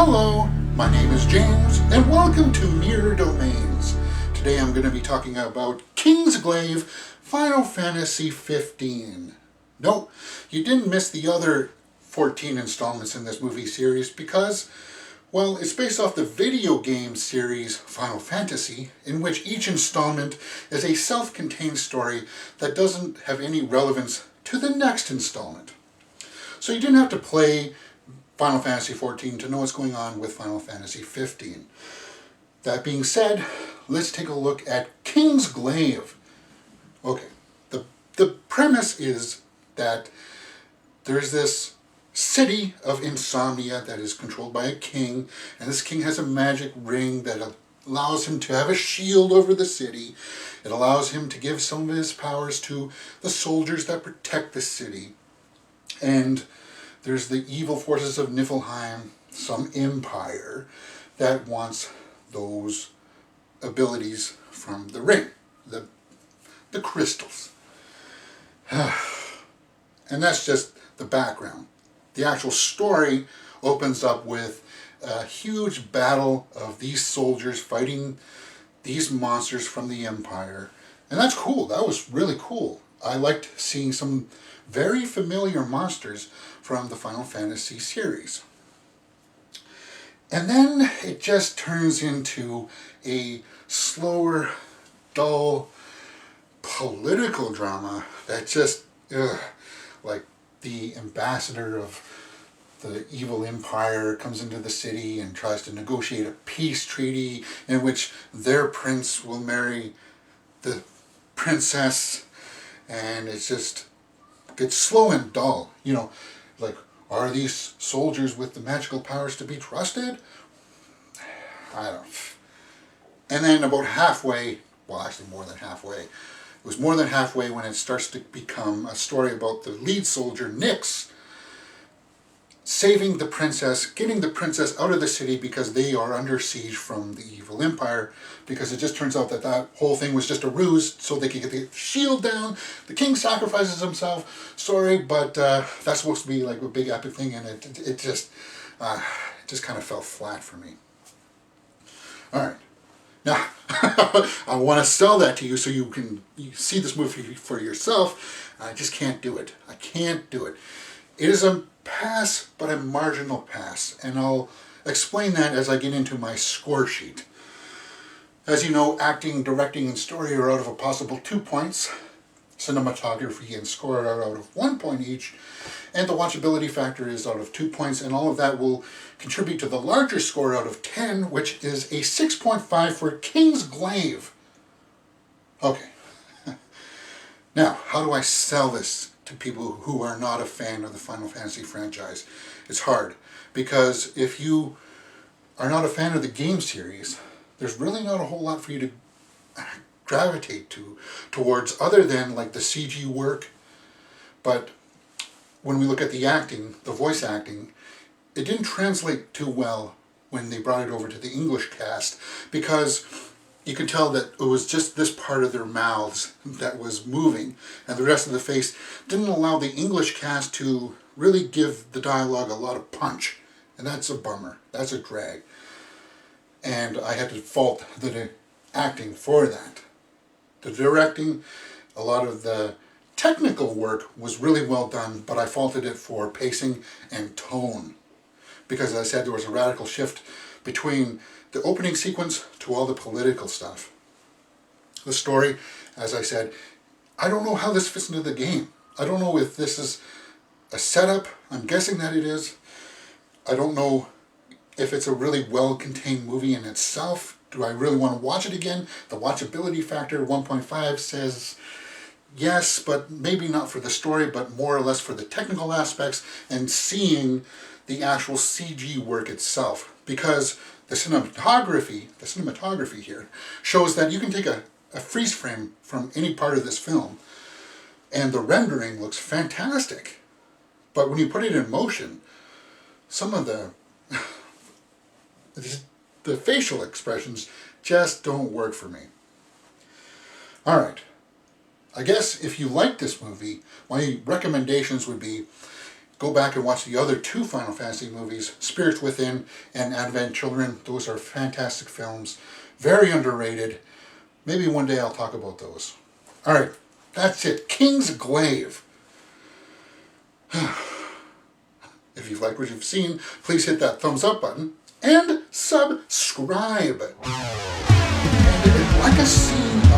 Hello, my name is James, and welcome to Mirror Domains. Today I'm going to be talking about Kingsglaive Final Fantasy 15. No, you didn't miss the other 14 installments in this movie series because, well, it's based off the video game series Final Fantasy, in which each installment is a self-contained story that doesn't have any relevance to the next installment. So you didn't have to play Final Fantasy 14 to know what's going on with Final Fantasy 15. That being said, let's take a look at Kingsglaive. Okay, the premise is that there's this city of insomnia that is controlled by a king, and this king has a magic ring that allows him to have a shield over the city. It allows him to give some of his powers to the soldiers that protect the city. And there's the evil forces of Niflheim, some empire, that wants those abilities from the ring, the crystals. And that's just the background. The actual story opens up with a huge battle of these soldiers fighting these monsters from the empire. And that's cool. That was really cool. I liked seeing some very familiar monsters from the Final Fantasy series. And then it just turns into a slower, dull, political drama that just, like the ambassador of the evil empire comes into the city and tries to negotiate a peace treaty in which their prince will marry the princess, and it's just gets slow and dull. Like, are these soldiers with the magical powers to be trusted? I don't. And then about halfway, well, actually more than halfway, it was more than halfway when it starts to become a story about the lead soldier, Nyx, saving the princess, getting the princess out of the city because they are under siege from the evil empire, because it just turns out that whole thing was just a ruse so they could get the shield down. The king sacrifices himself. Sorry, but that's supposed to be like a big epic thing, and it just kind of fell flat for me. All right. Now, I want to sell that to you so you see this movie for yourself. I just can't do it. I can't do it. It is a pass, but a marginal pass, and I'll explain that as I get into my score sheet. As you know, acting, directing, and story are out of a possible 2 points. Cinematography and score are out of 1 point each, and the watchability factor is out of 2 points, and all of that will contribute to the larger score out of 10, which is a 6.5 for Kingsglaive. Okay. Now, how do I sell this to people who are not a fan of the Final Fantasy franchise? It's hard, because if you are not a fan of the game series, there's really not a whole lot for you to gravitate towards other than like the CG work. But when we look at the acting, the voice acting, it didn't translate too well when they brought it over to the English cast, because you could tell that it was just this part of their mouths that was moving, and the rest of the face didn't allow the English cast to really give the dialogue a lot of punch. And that's a bummer. That's a drag. And I had to fault the acting for that. The directing, a lot of the technical work was really well done, but I faulted it for pacing and tone. Because, as I said, there was a radical shift between the opening sequence to all the political stuff. The story, as I said, I don't know how this fits into the game. I don't know if this is a setup. I'm guessing that it is. I don't know if it's a really well-contained movie in itself. Do I really want to watch it again? The watchability factor, 1.5, says yes, but maybe not for the story, but more or less for the technical aspects and seeing the actual CG work itself. Because the cinematography here shows that you can take a freeze frame from any part of this film and the rendering looks fantastic. But when you put it in motion, some of the facial expressions just don't work for me. Alright, I guess if you like this movie, my recommendations would be go back and watch the other two Final Fantasy movies, Spirits Within and Advent Children. Those are fantastic films, very underrated. Maybe one day I'll talk about those. All right, that's it. Kingsglaive. If you've liked what you've seen, please hit that thumbs up button and subscribe. And like a scene